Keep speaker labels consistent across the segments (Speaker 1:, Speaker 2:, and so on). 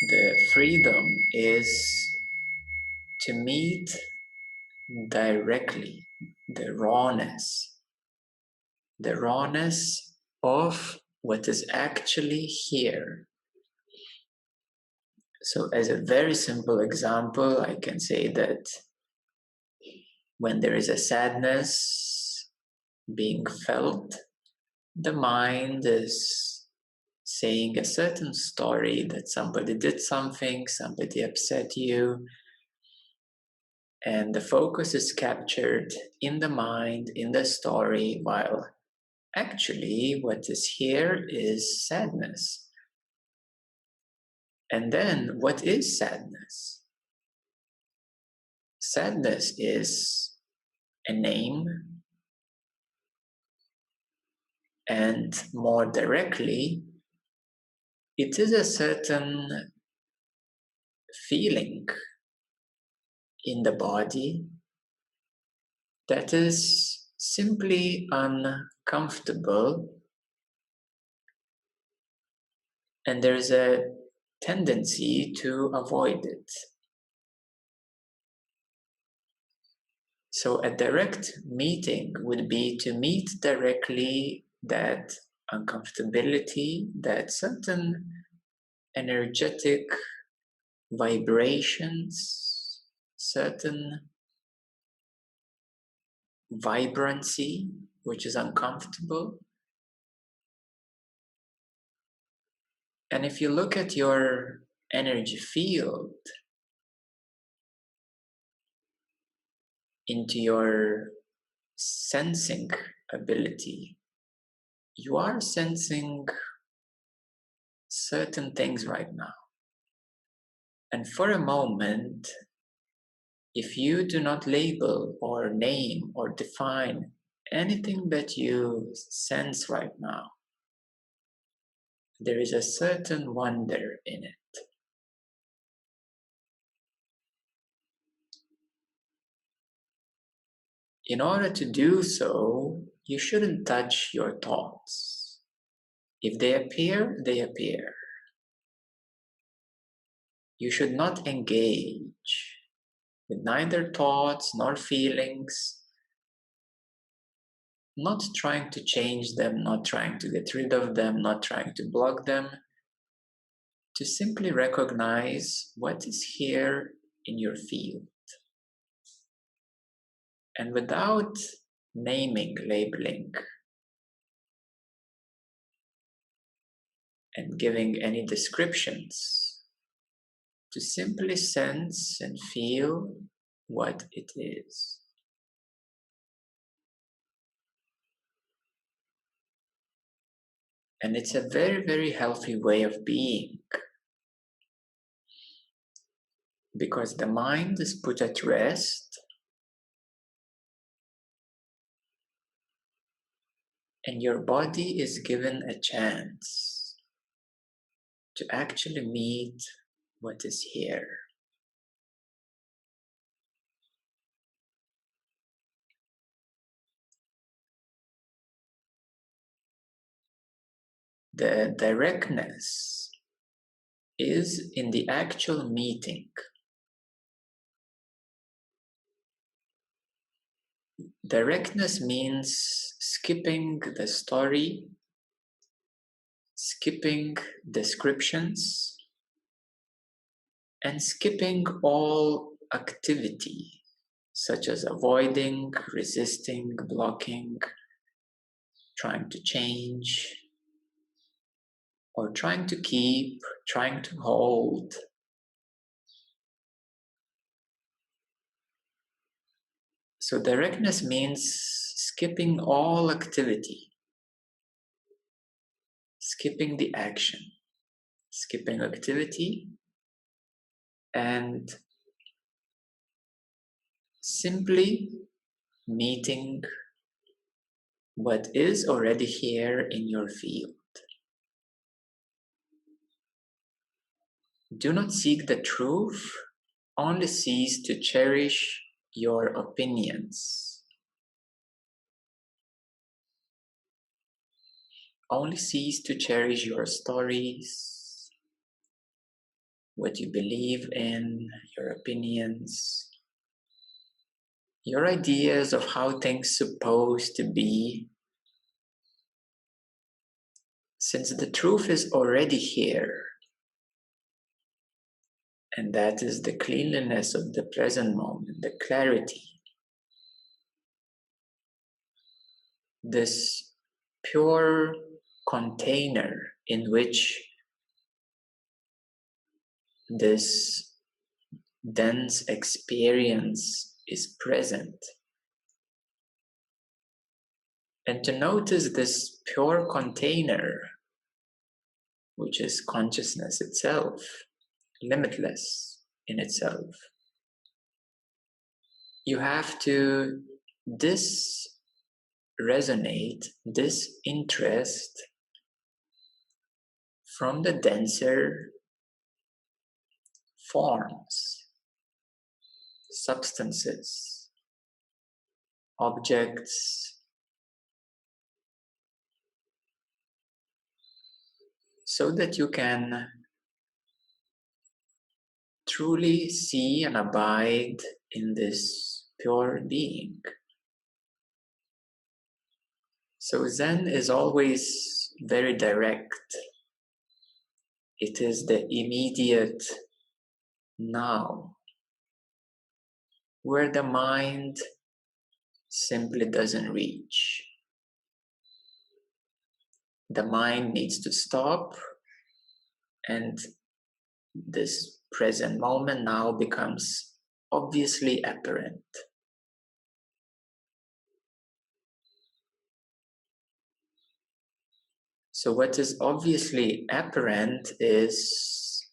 Speaker 1: The freedom is to meet directly the rawness of what is actually here. So as a very simple example, I can say that when there is a sadness being felt, the mind is saying a certain story that somebody did something, somebody upset you, and the focus is captured in the mind, in the story, while actually what is here is sadness. And then what is sadness? Sadness is a name, and more directly, it is a certain feeling in the body that is simply uncomfortable, and there's a tendency to avoid it. So a direct meeting would be to meet directly that uncomfortability, that certain energetic vibrations, certain vibrancy, which is uncomfortable. And if you look at your energy field, into your sensing ability, you are sensing certain things right now. And for a moment, if you do not label or name or define anything that you sense right now, there is a certain wonder in it. In order to do so, you shouldn't touch your thoughts. If they appear, they appear. You should not engage with neither thoughts nor feelings, not trying to change them, not trying to get rid of them, not trying to block them, to simply recognize what is here in your field. And without naming, labeling, and giving any descriptions, to simply sense and feel what it is. And it's a very, very healthy way of being, because the mind is put at rest and your body is given a chance to actually meet what is here. The directness is in the actual meeting. Directness means skipping the story, skipping descriptions, and skipping all activity, such as avoiding, resisting, blocking, trying to change, or trying to keep, trying to hold. So directness means skipping all activity, skipping the action, skipping activity, and simply meeting what is already here in your field. Do not seek the truth, only cease to cherish your opinions. Only cease to cherish your stories. what you believe in, your opinions, your ideas of how things supposed to be, since the truth is already here, and that is the cleanliness of the present moment, the clarity, this pure container in which this dense experience is present. And to notice this pure container, which is consciousness itself, limitless in itself, you have to resonate, disinterest from the denser forms, substances, objects, so that you can truly see and abide in this pure being. So Zen is always very direct. It is the immediate now, where the mind simply doesn't reach. The mind needs to stop, and this present moment now becomes obviously apparent. So what is obviously apparent is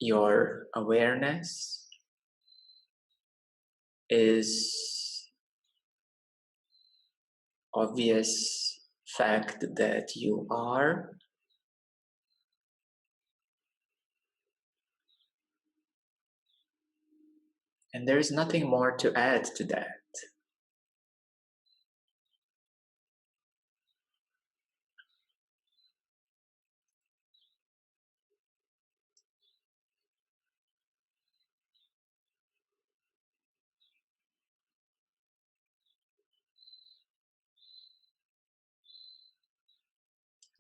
Speaker 1: your awareness, is obvious fact that you are, and there is nothing more to add to that.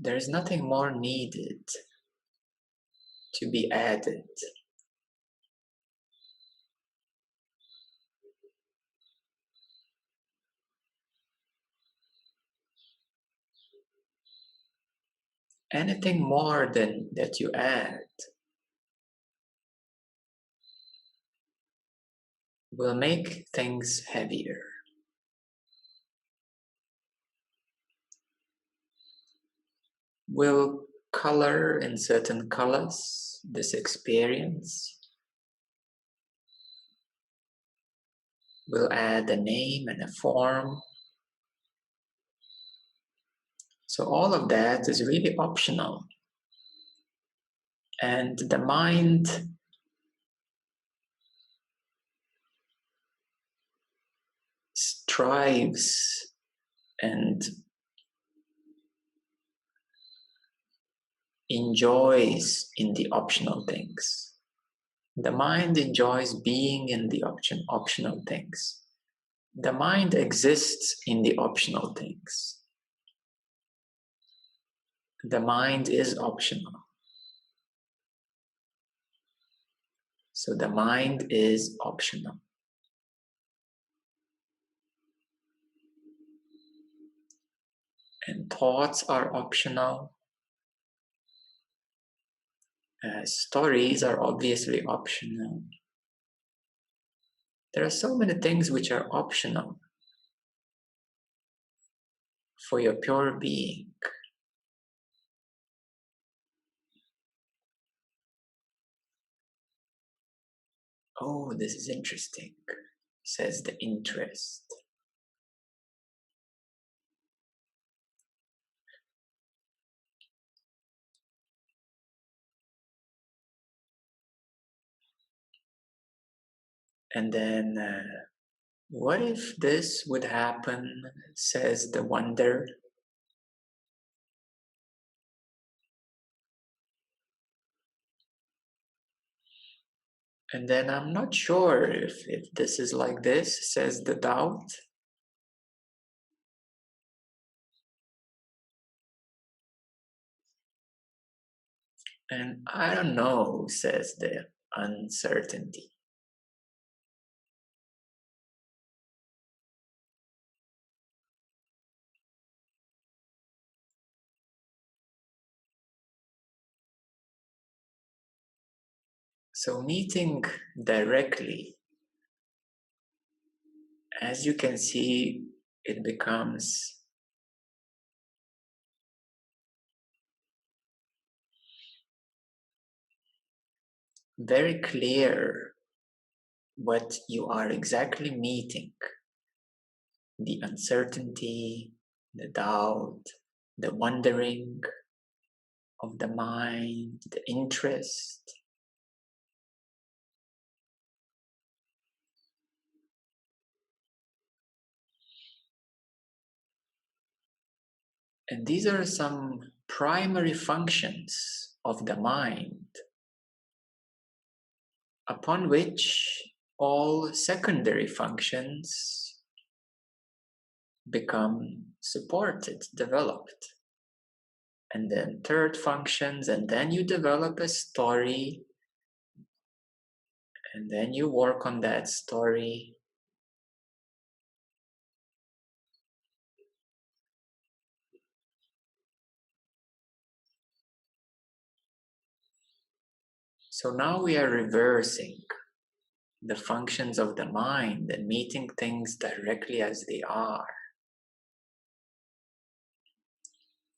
Speaker 1: There is nothing more needed to be added. Anything more than that you add will make things heavier. Will color in certain colors this experience. Will add a name and a form. So all of that is really optional. And the mind strives and enjoys in the optional things. The mind enjoys being in the optional things. The mind exists in the optional things. The mind is optional. So the mind is optional. And thoughts are optional. Stories are obviously optional. There are so many things which are optional for your pure being. Oh, this is interesting, says the interest. And then, what if this would happen, says the wonder? And then I'm not sure if this is like this, says the doubt. And I don't know, says the uncertainty. So meeting directly, as you can see, it becomes very clear what you are exactly meeting. The uncertainty, the doubt, the wondering of the mind, the interest. And these are some primary functions of the mind upon which all secondary functions become supported, developed. And then third functions, and then you develop a story, and then you work on that story. So now we are reversing the functions of the mind and meeting things directly as they are.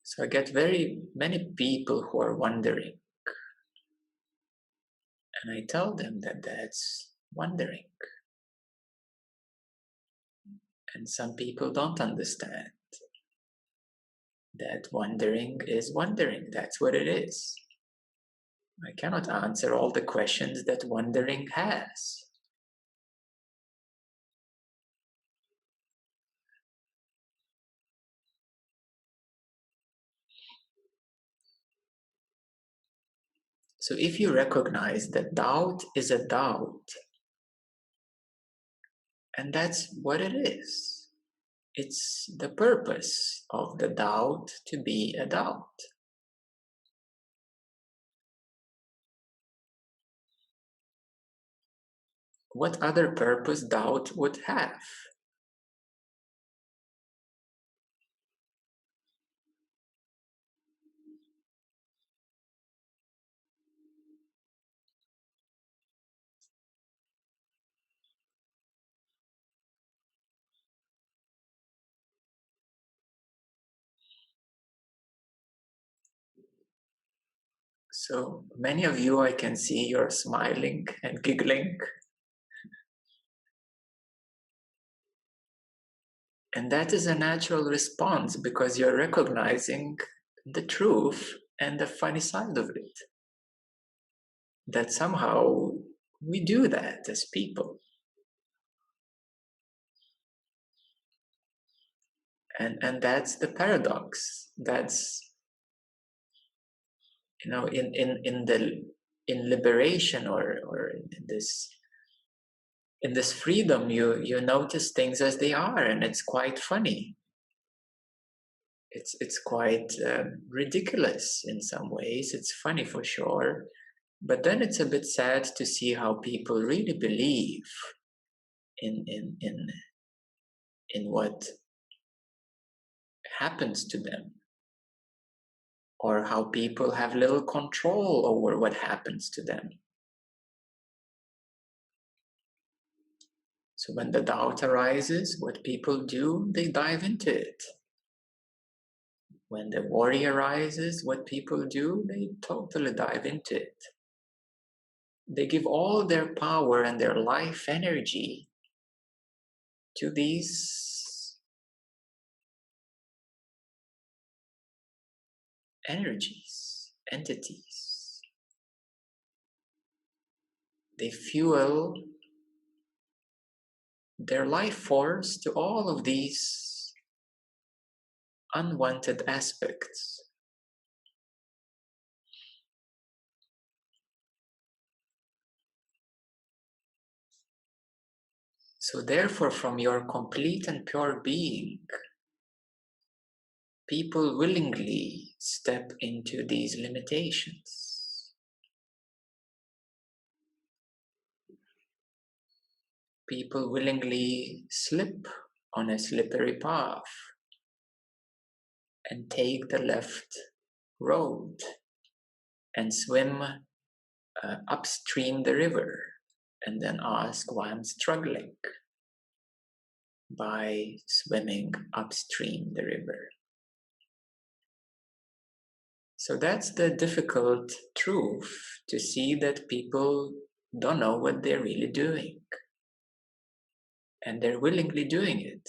Speaker 1: So I get very many people who are wondering, and I tell them that that's wondering. And some people don't understand that wondering is wondering. That's what it is. I cannot answer all the questions that wondering has. So if you recognize that doubt is a doubt, and that's what it is, it's the purpose of the doubt to be a doubt. What other purpose doubt would have? So many of you, I can see you're smiling and giggling. And that is a natural response because you're recognizing the truth and the funny side of it. That somehow we do that as people. And that's the paradox. That's, you know, in liberation or in this freedom, you notice things as they are, and it's quite funny. It's quite ridiculous in some ways. It's funny for sure, but then it's a bit sad to see how people really believe in in in in what happens to them, or how people have little control over what happens to them. So when the doubt arises, what people do, they dive into it. When the worry arises, what people do, they totally dive into it. They give all their power and their life energy to these energies, entities. They fuel their life force to all of these unwanted aspects. So therefore, from your complete and pure being, people willingly step into these limitations. People willingly slip on a slippery path and take the left road and swim upstream the river, and then ask why I'm struggling by swimming upstream the river. So that's the difficult truth, to see that people don't know what they're really doing, and they're willingly doing it.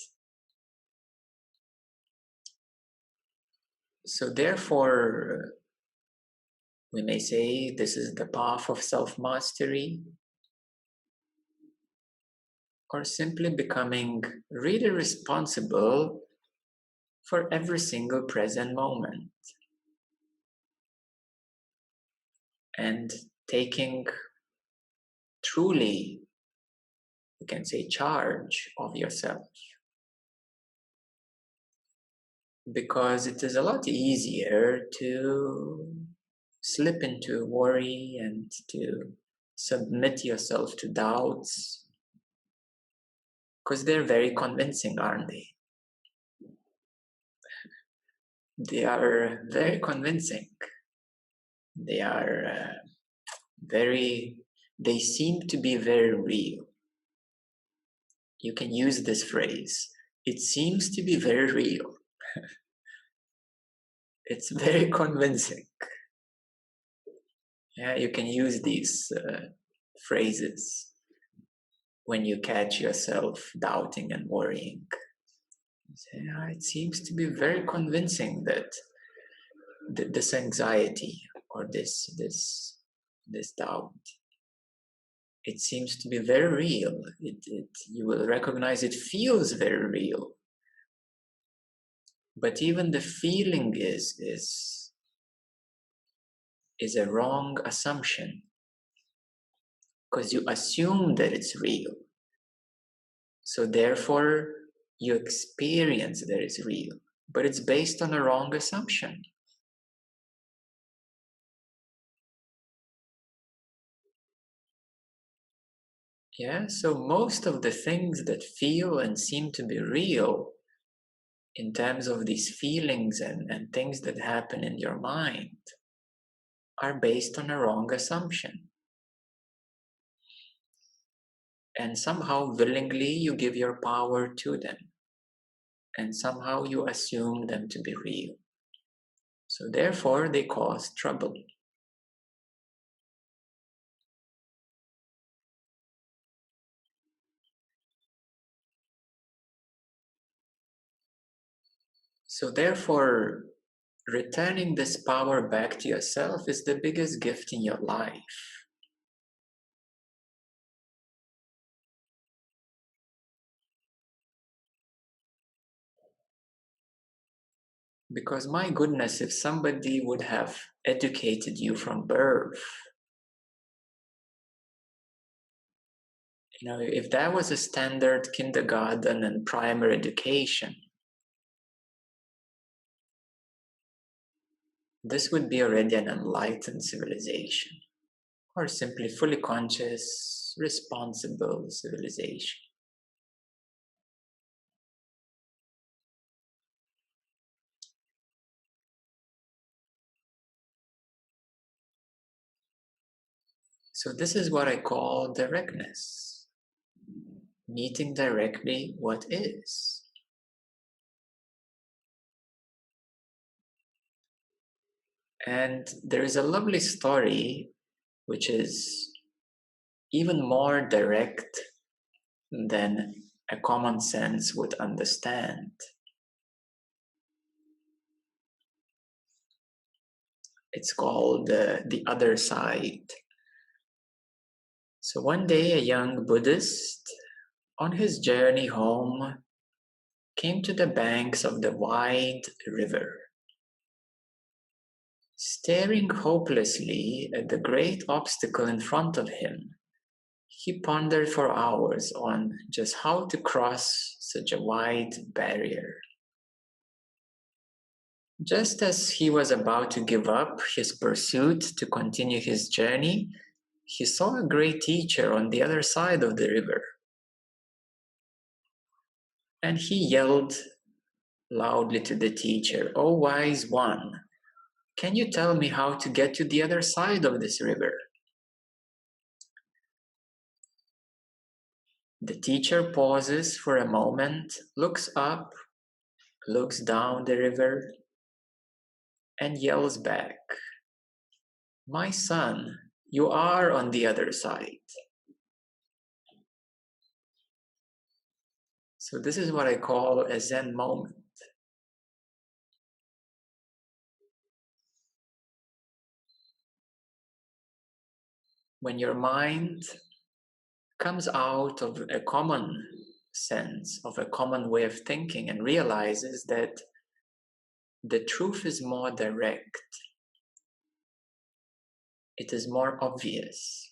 Speaker 1: So therefore, we may say this is the path of self-mastery, or simply becoming really responsible for every single present moment and taking truly, you can say, charge of yourself. Because it is a lot easier to slip into worry and to submit yourself to doubts, because they're very convincing, aren't they? They are very convincing. They are they seem to be very real. You can use this phrase. It seems to be very real. It's very convincing. Yeah, you can use these phrases when you catch yourself doubting and worrying. You say, it seems to be very convincing that this anxiety or this doubt, it seems to be very real. You will recognize it feels very real. But even the feeling is a wrong assumption, because you assume that it's real. So therefore, you experience that it's real, but it's based on a wrong assumption. Yeah, so most of the things that feel and seem to be real in terms of these feelings and things that happen in your mind are based on a wrong assumption. And somehow willingly you give your power to them. And somehow you assume them to be real. So therefore they cause trouble. So therefore, returning this power back to yourself is the biggest gift in your life. Because my goodness, if somebody would have educated you from birth, if that was a standard kindergarten and primary education, this would be already an enlightened civilization, or simply fully conscious, responsible civilization. So this is what I call directness, meeting directly what is. And there is a lovely story which is even more direct than a common sense would understand. It's called The Other Side. So one day a young Buddhist on his journey home came to the banks of the wide river. Staring hopelessly at the great obstacle in front of him, He pondered for hours on just how to cross such a wide barrier. Just as he was about to give up his pursuit to continue his journey, he saw a great teacher on the other side of the river. And he yelled loudly to the teacher, "O wise one, can you tell me how to get to the other side of this river?" The teacher pauses for a moment, looks up, looks down the river, and yells back, "My son, you are on the other side." So this is what I call a Zen moment. When your mind comes out of a common sense, of a common way of thinking, and realizes that the truth is more direct, it is more obvious.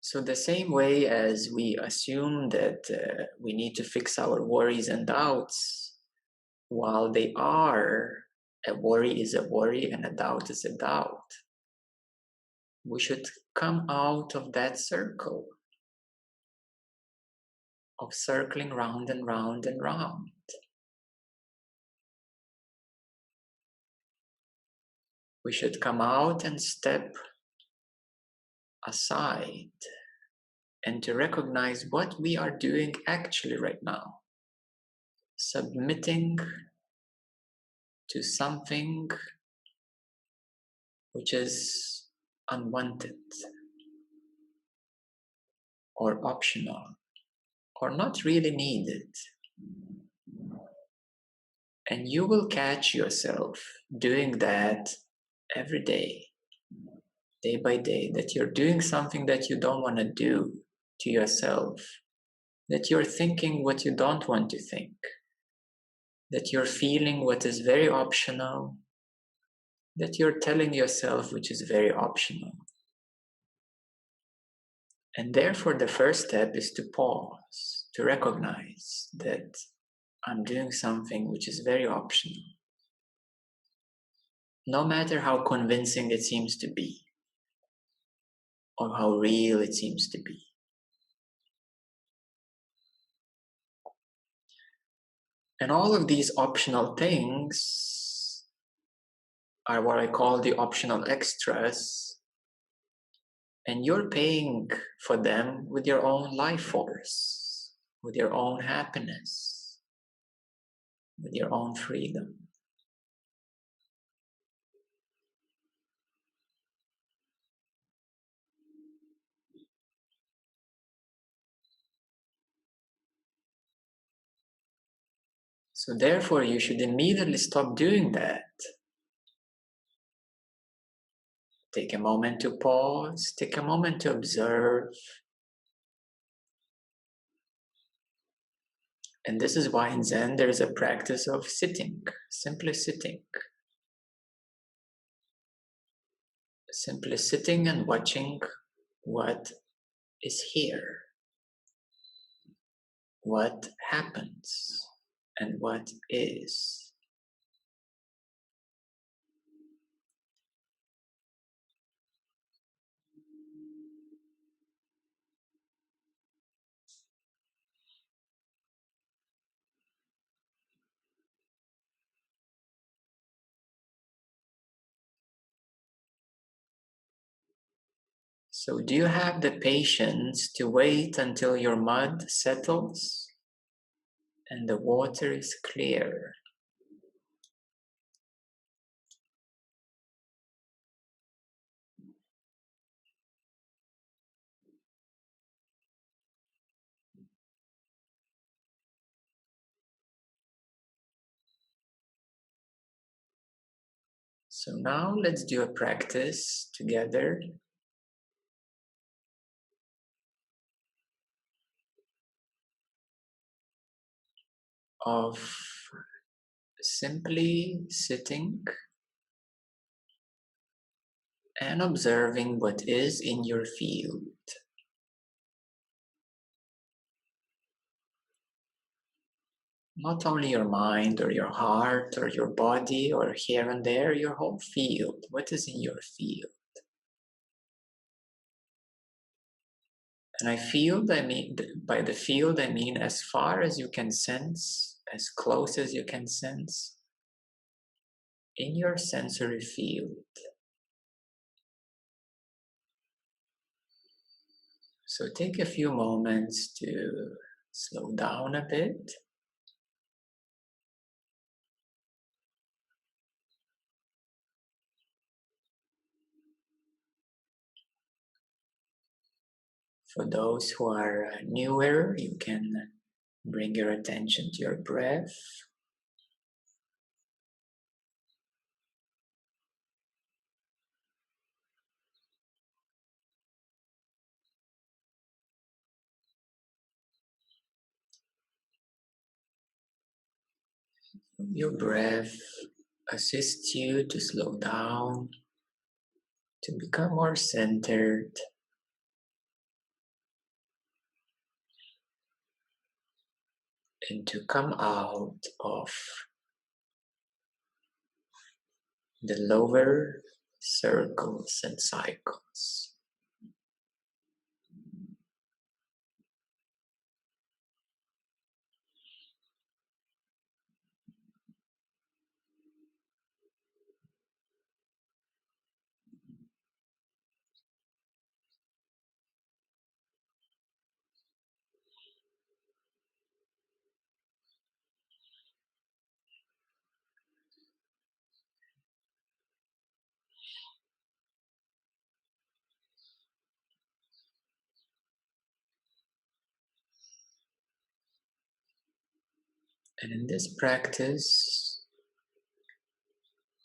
Speaker 1: So the same way as we assume that we need to fix our worries and doubts, while they are, a worry is a worry and a doubt is a doubt, we should come out of that circle of circling round and round and round. We should come out and step aside and to recognize what we are doing actually right now. Submitting to something which is unwanted or optional or not really needed. And you will catch yourself doing that every day, day by day, that you're doing something that you don't want to do to yourself, that you're thinking what you don't want to think, that you're feeling what is very optional, that you're telling yourself which is very optional. And therefore, the first step is to pause, to recognize that I'm doing something which is very optional, no matter how convincing it seems to be, or how real it seems to be. And all of these optional things are what I call the optional extras, and you're paying for them with your own life force, with your own happiness, with your own freedom. So therefore, you should immediately stop doing that. Take a moment to pause, take a moment to observe. And this is why in Zen there is a practice of sitting, simply sitting. Simply sitting and watching what is here, what happens, and what is. So do you have the patience to wait until your mud settles and the water is clear? So now let's do a practice together. of simply sitting and observing what is in your field. Not only your mind or your heart or your body or here and there, your whole field. What is in your field? And I mean, by the field, I mean as far as you can sense, as close as you can sense, in your sensory field. So take a few moments to slow down a bit. For those who are newer, you can bring your attention to your breath. Your breath assists you to slow down, to become more centered, and to come out of the lower circles and cycles. And in this practice,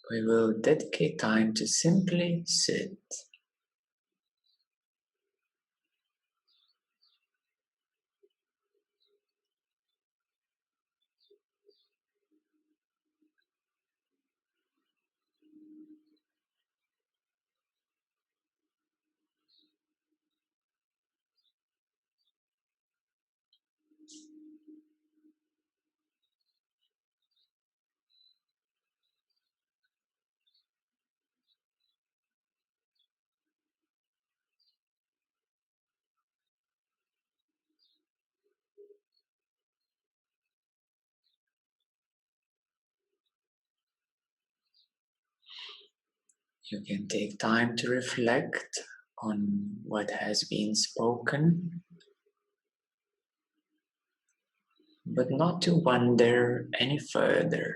Speaker 1: we will dedicate time to simply sit. You can take time to reflect on what has been spoken, but not to wander any further.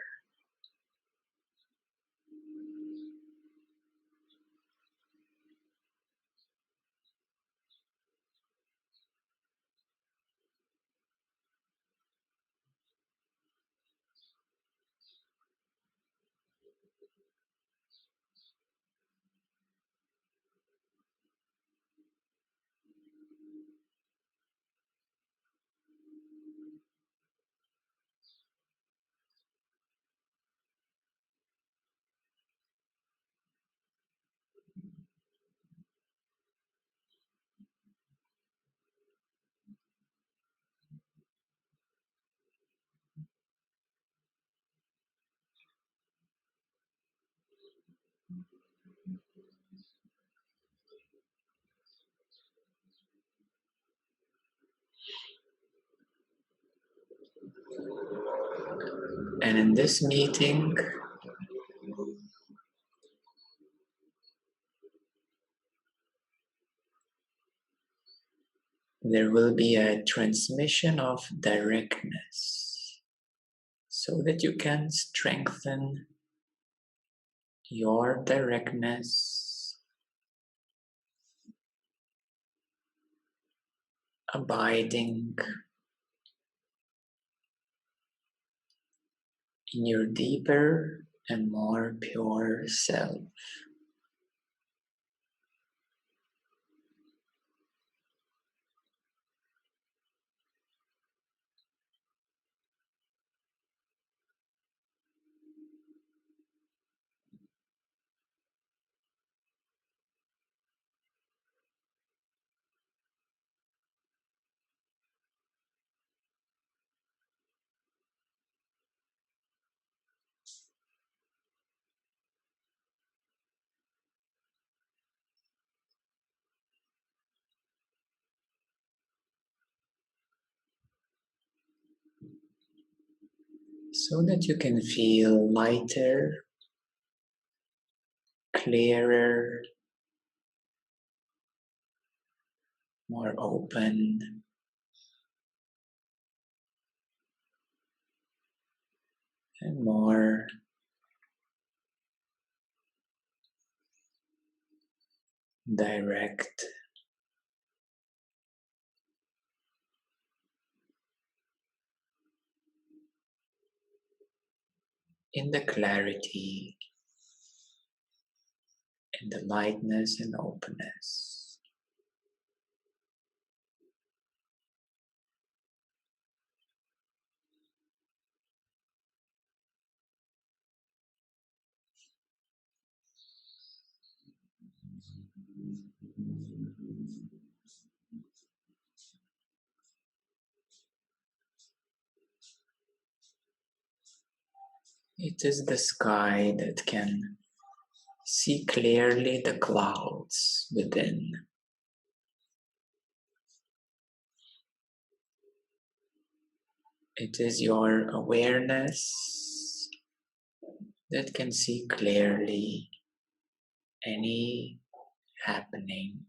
Speaker 1: And in this meeting, there will be a transmission of directness so that you can strengthen your directness, abiding in your deeper and more pure self. so that you can feel lighter, clearer, more open, and more direct. In the clarity, in the lightness and openness. It is the sky that can see clearly the clouds within. It is your awareness that can see clearly any happening.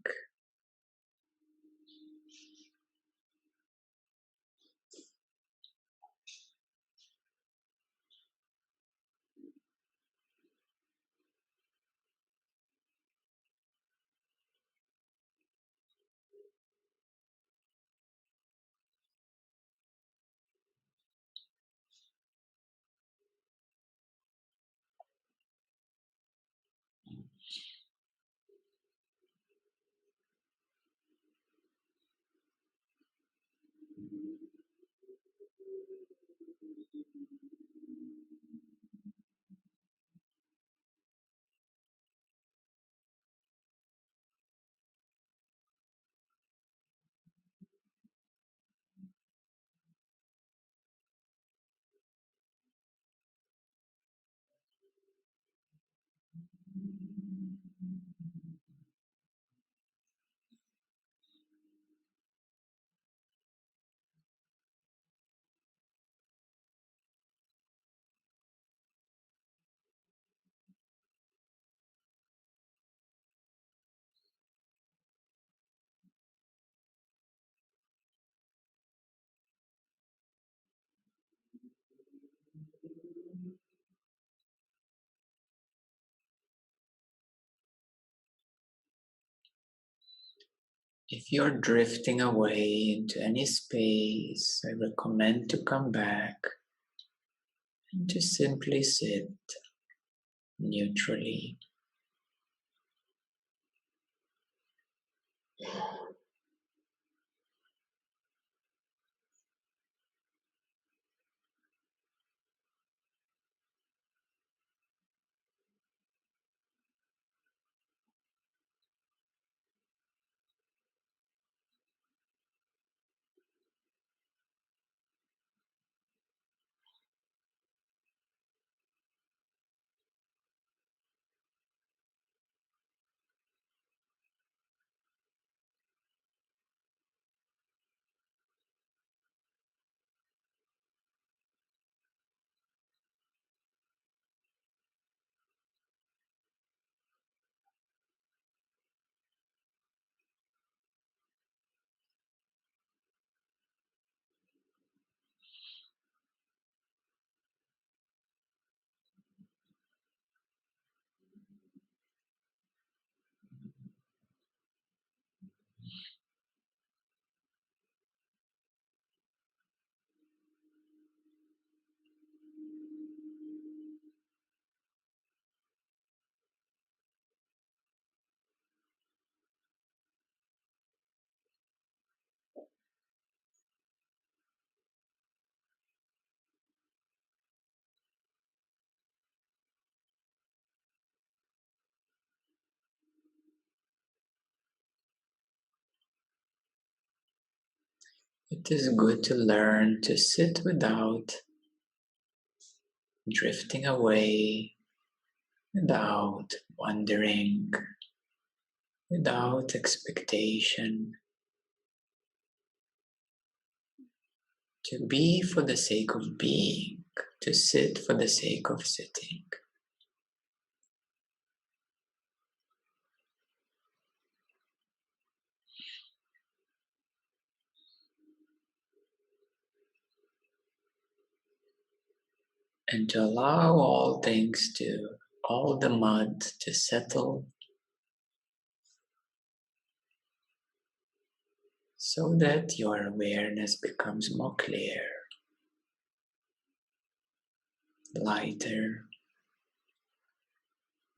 Speaker 1: If you're drifting away into any space, I recommend to come back and to simply sit neutrally. It is good to learn to sit without drifting away, without wondering, without expectation, to be for the sake of being. to sit for the sake of sitting. And to allow all the mud to settle so that your awareness becomes more clear, lighter,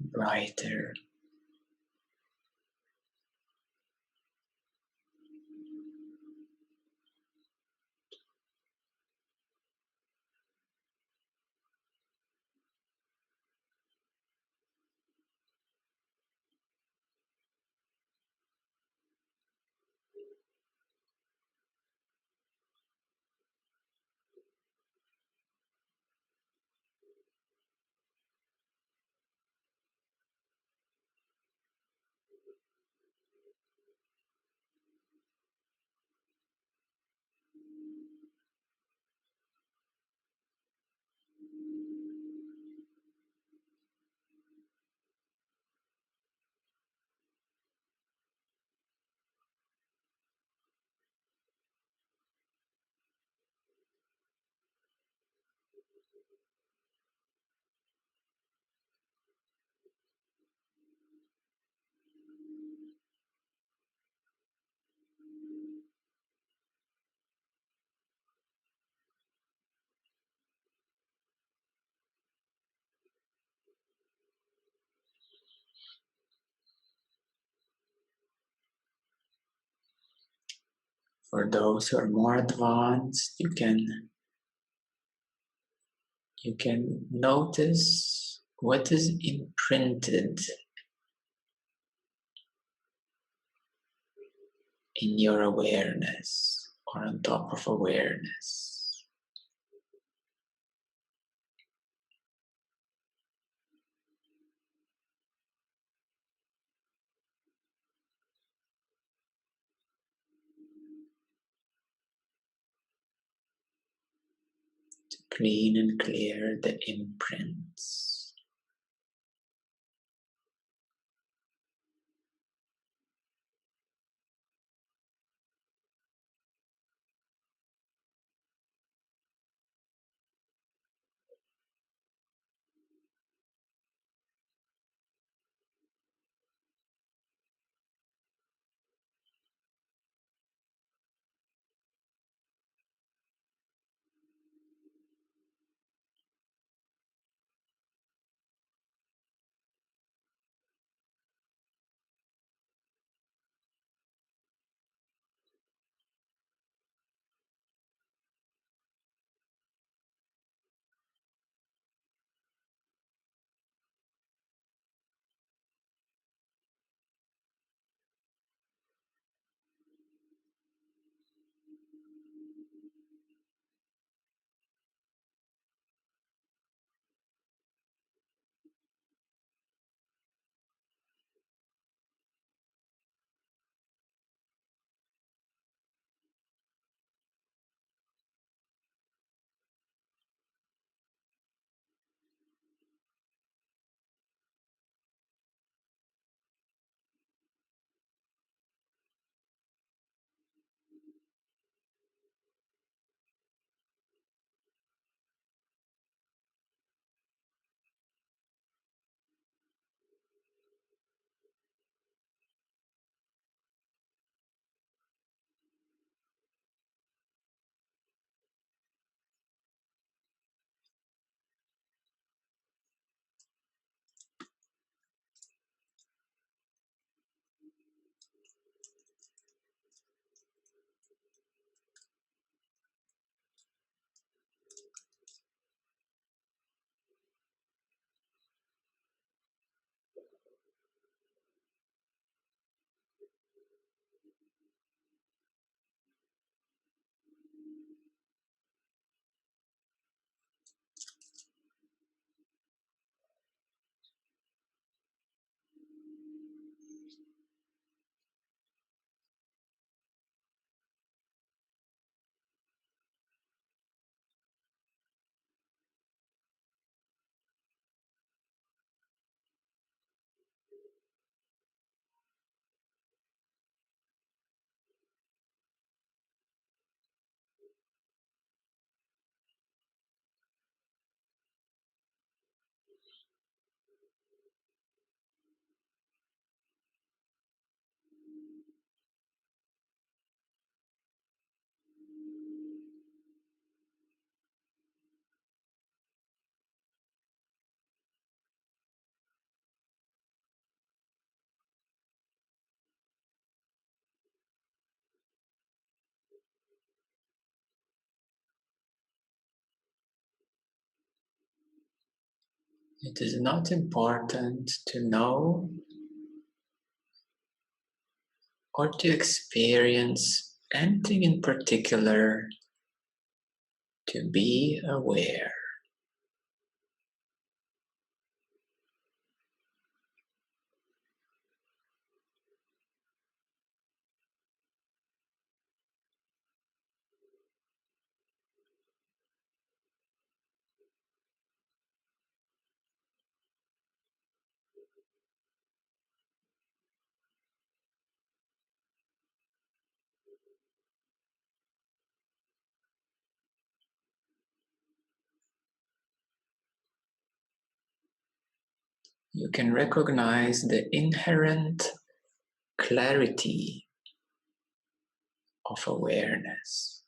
Speaker 1: brighter. For those who are more advanced, you can notice what is imprinted in your awareness or on top of awareness. To clean and clear the imprints. It is not important to know or to experience anything in particular to be aware. You can recognize the inherent clarity of awareness.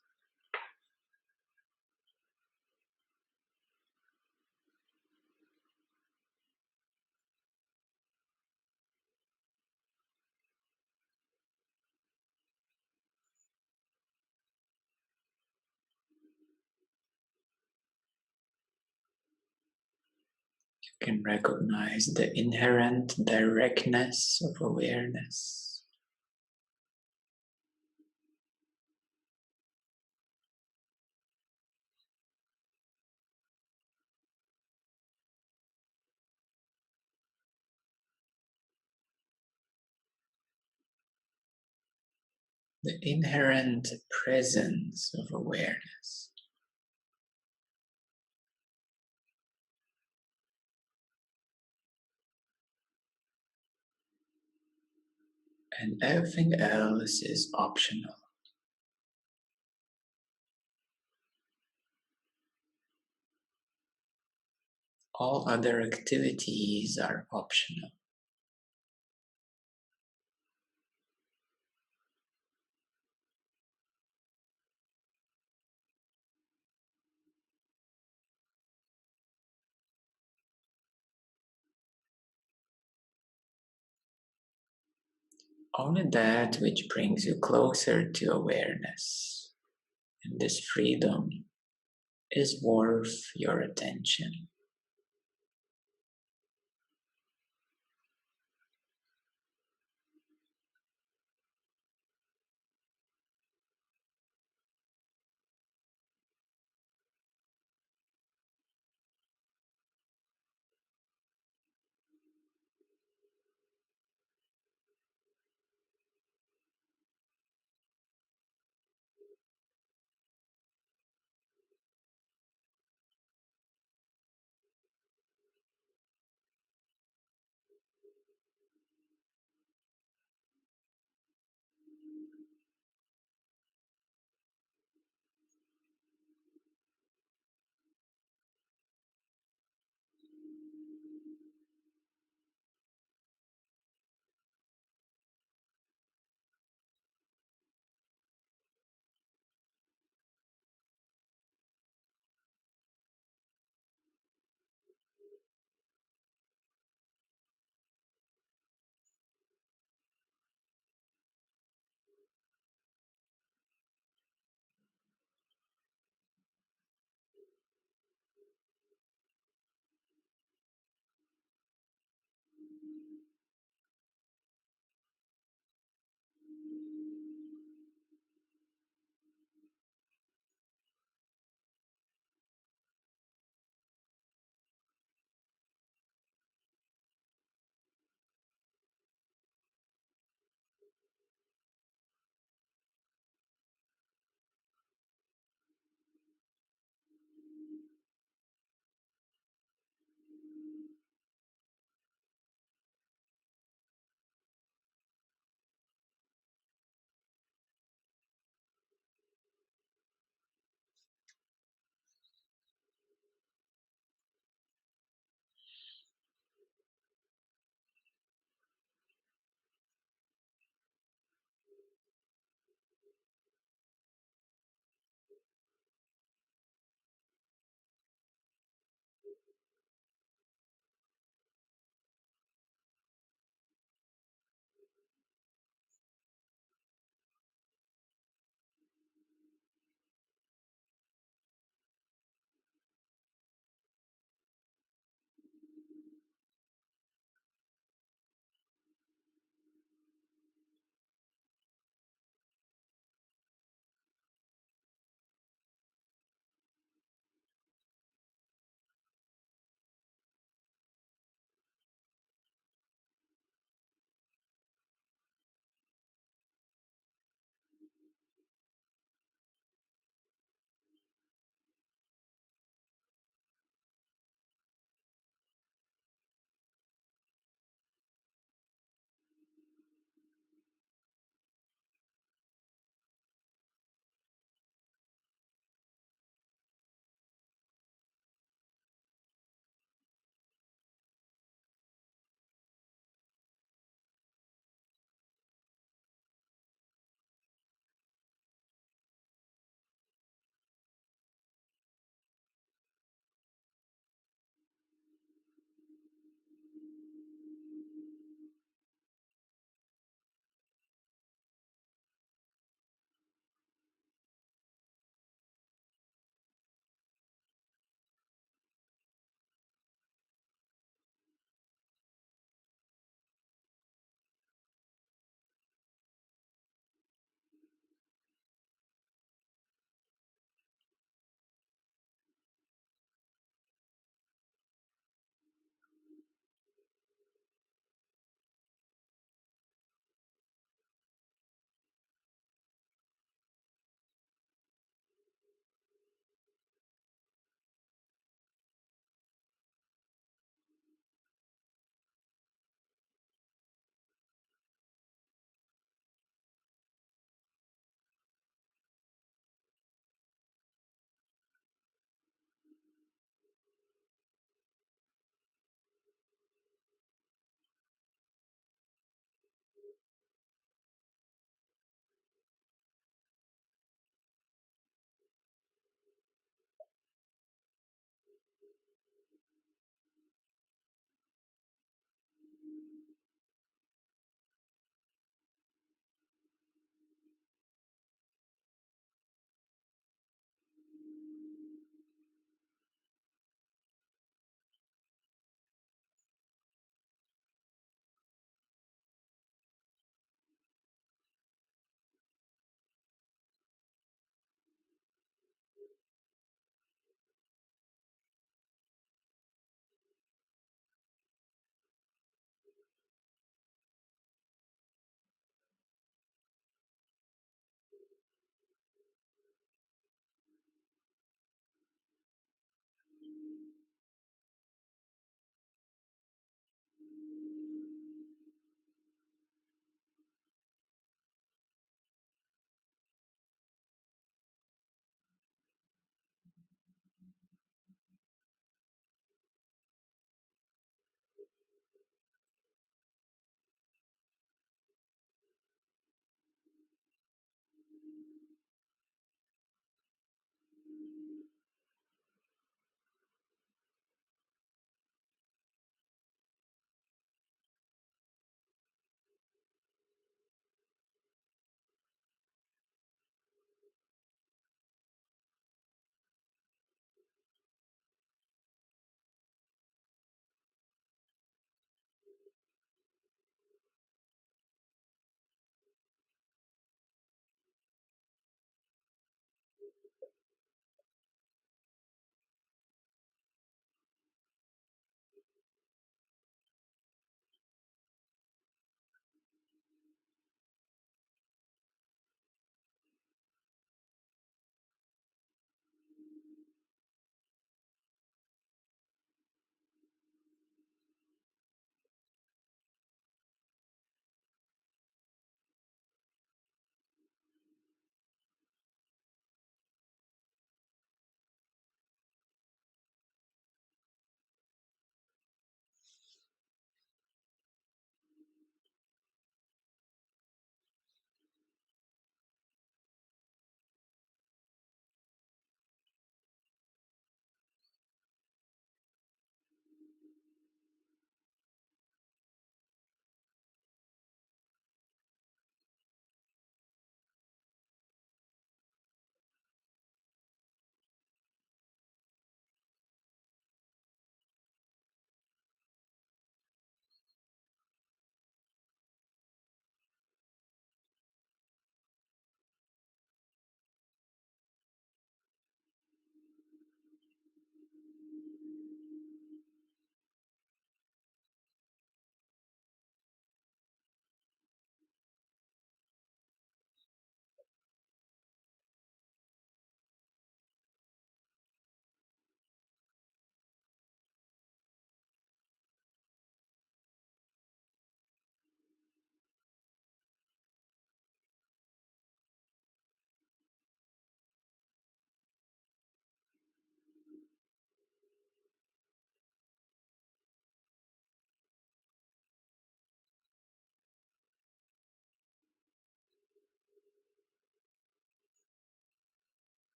Speaker 1: You can recognize the inherent directness of awareness. The inherent presence of awareness. And everything else is optional. All other activities are optional. Only that which brings you closer to awareness and this freedom is worth your attention.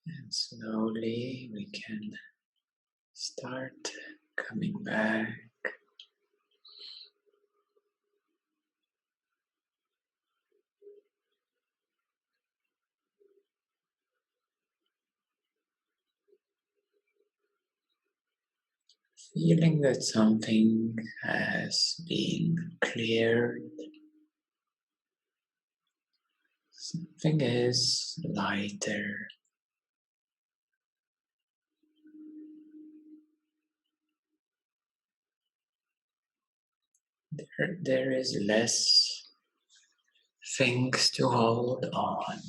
Speaker 1: And slowly we can start coming back. Feeling that something has been cleared, something is lighter. There is less things to hold on.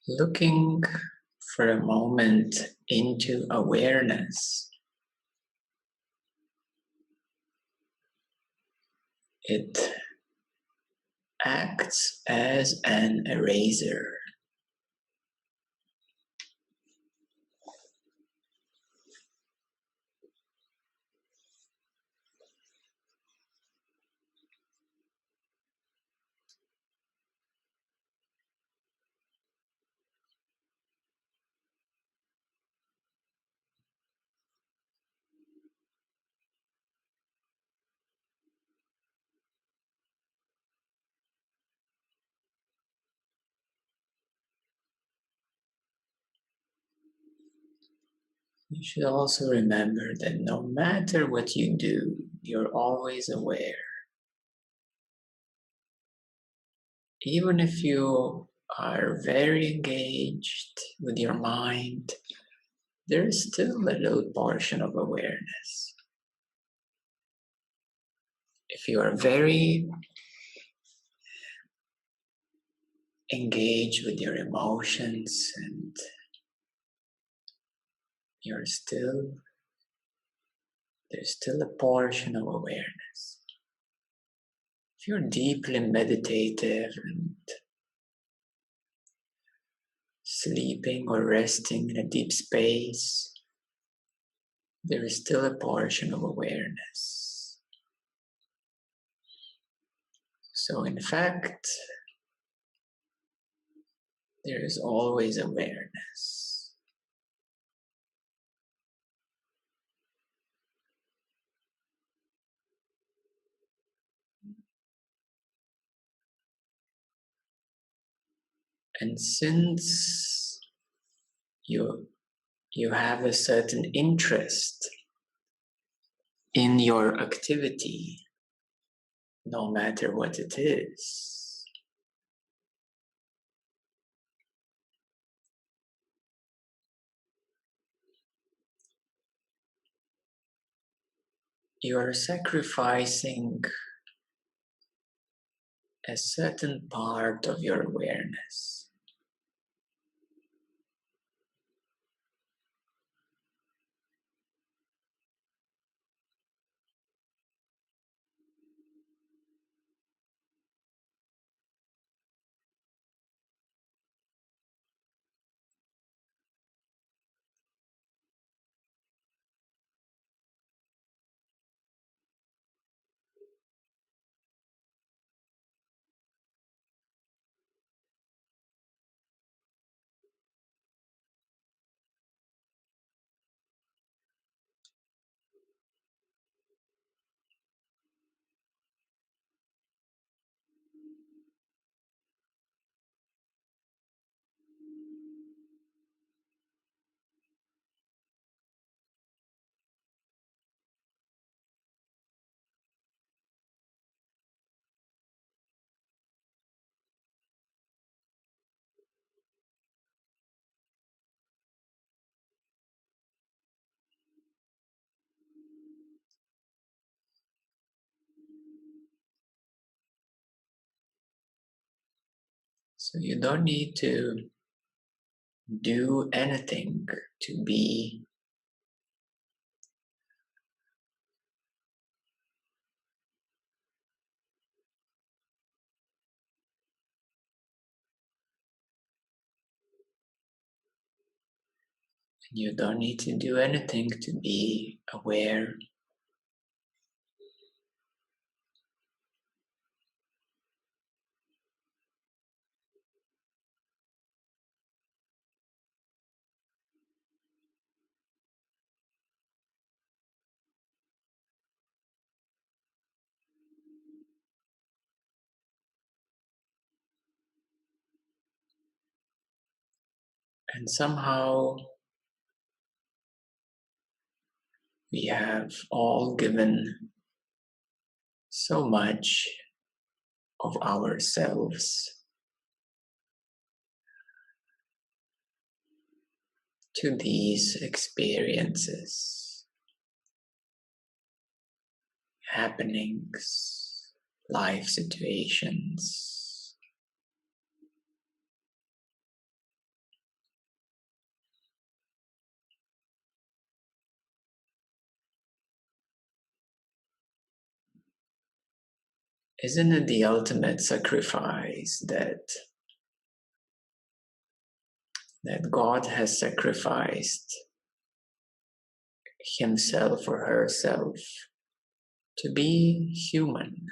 Speaker 1: Looking for a moment into awareness, it acts as an eraser. You should also remember that no matter what you do, you're always aware. Even if you are very engaged with your mind, there is still a little portion of awareness. If you are very engaged with your emotions and there's still a portion of awareness. If you're deeply meditative and sleeping or resting in a deep space, there is still a portion of awareness. So in fact, there is always awareness. And since you you have a certain interest in your activity, no matter what it is. You are sacrificing a certain part of your awareness. So you don't need to do anything to be. You don't need to do anything to be aware. And somehow we have all given so much of ourselves to these experiences, happenings, life situations. Isn't it the ultimate sacrifice that God has sacrificed himself or herself to be human?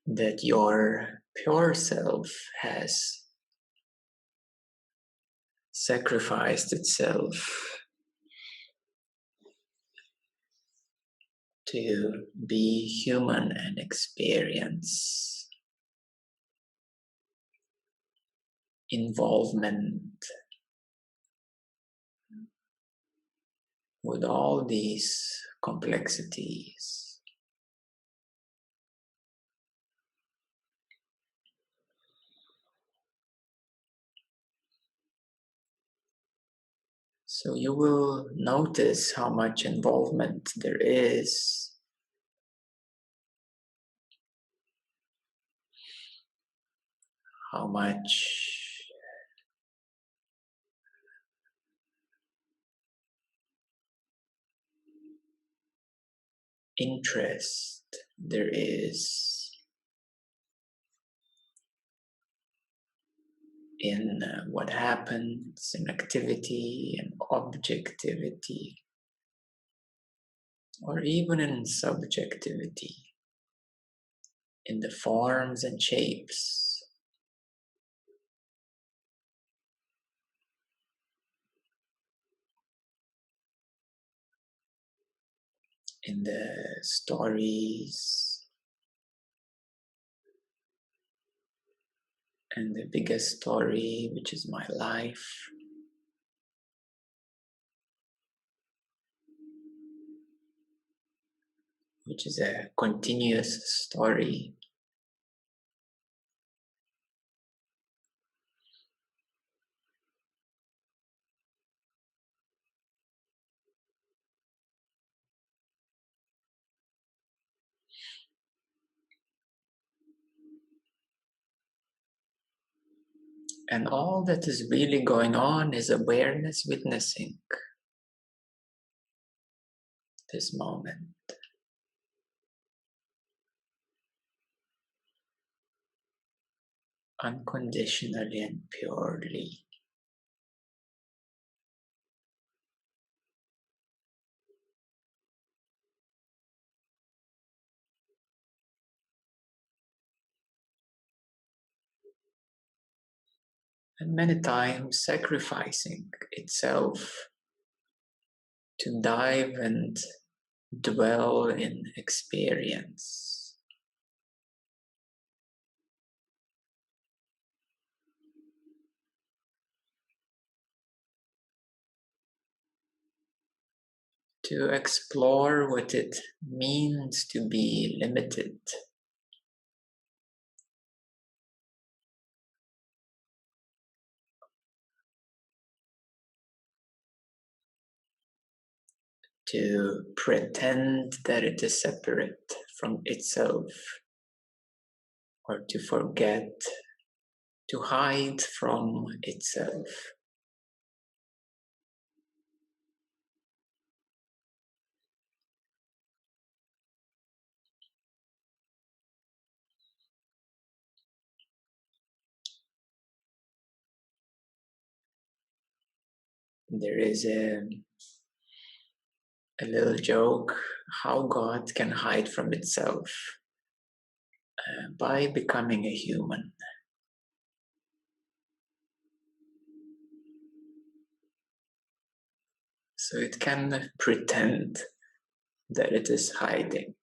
Speaker 1: That your pure self has sacrificed itself to be human and experience involvement with all these complexities. So you will notice how much involvement there is, how much interest there is in what happens, in activity and objectivity, or even in subjectivity. in the forms and shapes, in the stories, and the biggest story, which is my life. Which is a continuous story. And all that is really going on is awareness witnessing this moment. Unconditionally and purely. And many times sacrificing itself to dive and dwell in experience. To explore what it means to be limited. To pretend that it is separate from itself, or to forget, to hide from itself. There is a little joke how God can hide from itself by becoming a human. So it can pretend that it is hiding.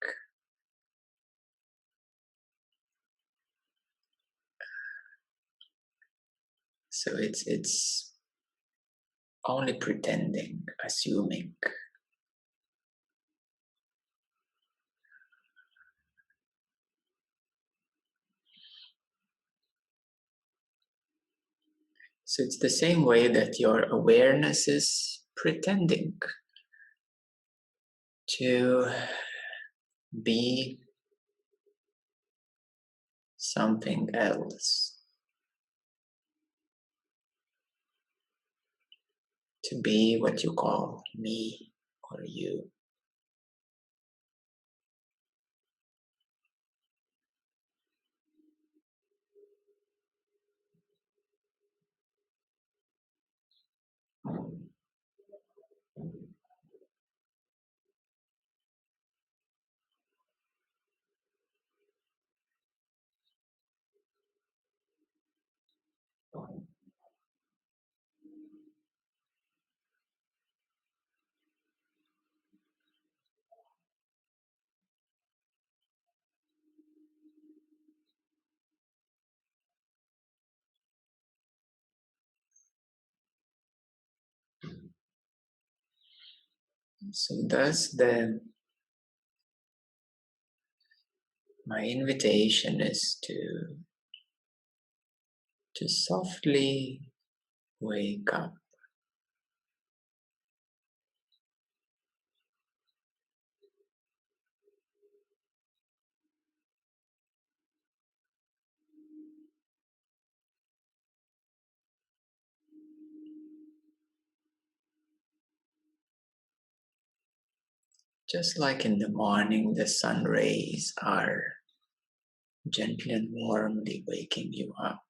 Speaker 1: So it's only pretending, assuming. So it's the same way that your awareness is pretending to be something else, to be what you call me or you. So thus my invitation is to softly wake up. Just like in the morning, the sun rays are gently and warmly waking you up.